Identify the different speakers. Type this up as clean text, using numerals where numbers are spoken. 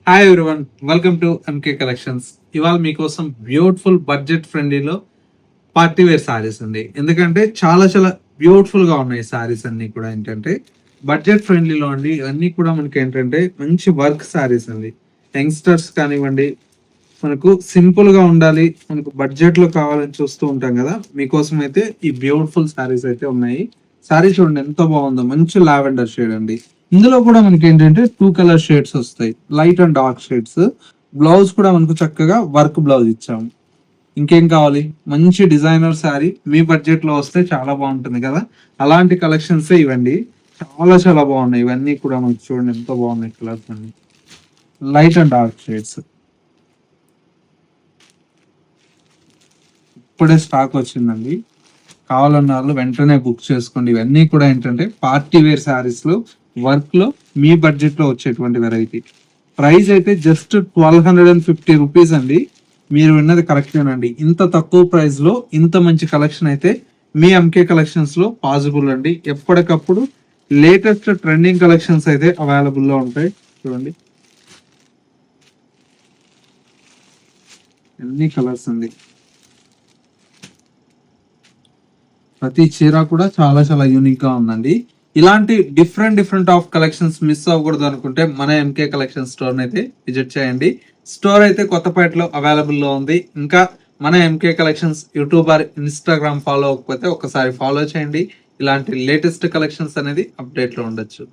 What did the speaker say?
Speaker 1: Hi everyone, welcome to MK collections. ఇవాళ మీకోసం beautiful budget ఫ్రెండ్లీలో పార్టీ వేర్ సారీస్ అండి. ఎందుకంటే చాలా చాలా బ్యూటిఫుల్ గా ఉన్నాయి సారీస్ అన్ని కూడా. ఏంటంటే బడ్జెట్ ఫ్రెండ్లీలో అండి, ఇవన్నీ కూడా మనకి ఏంటంటే మంచి వర్క్ సారీస్ అండి. యంగ్స్టర్స్ కానివ్వండి, మనకు సింపుల్ గా ఉండాలి, మనకు బడ్జెట్ లో కావాలని చూస్తూ ఉంటాం కదా, మీకోసం అయితే ఈ బ్యూటిఫుల్ సారీస్ అయితే ఉన్నాయి. సారీ చూడండి ఎంత బాగుందో, మంచి లావెండర్ షేడ్ అండి. ఇందులో కూడా మనకి ఏంటంటే 2 కలర్ షేడ్స్ వస్తాయి, light and dark shades. Blouse కూడా మనకు చక్కగా వర్క్ బ్లౌజ్ ఇచ్చాము. ఇంకేం కావాలి, మంచి డిజైనర్ శారీ మీ బడ్జెట్ లో వస్తే చాలా బాగుంటుంది కదా. అలాంటి కలెక్షన్స్ ఇవ్వండి, చాలా చాలా బాగున్నాయి. ఇవన్నీ కూడా మనకి చూడండి ఎంత బాగున్నాయి కలర్స్ అండి, లైట్ అండ్ డార్క్ షేడ్స్. ఇప్పుడే స్టాక్ వచ్చిందండి, కావాలన్న వాళ్ళు వెంటనే బుక్ చేసుకోండి. ఇవన్నీ కూడా ఏంటంటే పార్టీ వేర్ శారీస్ లో వర్క్ లో మీ బడ్జెట్ లో వచ్చేటువంటి వెరైటీ. ప్రైస్ అయితే జస్ట్ 1250 రూపీస్ అండి. మీరు విన్నది కరెక్టేనండి. ఇంత తక్కువ ప్రైస్ లో ఇంత మంచి కలెక్షన్ అయితే మీ ఎంకే కలెక్షన్స్ లో పాసిబుల్ అండి. ఎప్పటికప్పుడు లేటెస్ట్ ట్రెండింగ్ కలెక్షన్స్ అయితే అవైలబుల్ లో ఉంటాయి. చూడండి ఎన్ని కలర్స్ అండి, ప్రతి చీర కూడా చాలా చాలా యూనిక్ గా ఉందండి. ఇలాంటి డిఫరెంట్ ఆఫ్ కలెక్షన్స్ మిస్ అవ్వకూడదు అనుకుంటే మన ఎంకే కలెక్షన్ స్టోర్ అయితే విజిట్ చేయండి. స్టోర్ అయితే కొత్తపేటలో అవైలబుల్ లో ఉంది. ఇంకా మన MK collections YouTube or Instagram follow అవ్వకపోతే ఒకసారి ఫాలో చేయండి. ఇలాంటి లేటెస్ట్ కలెక్షన్స్ అనేది అప్డేట్ లో ఉండొచ్చు.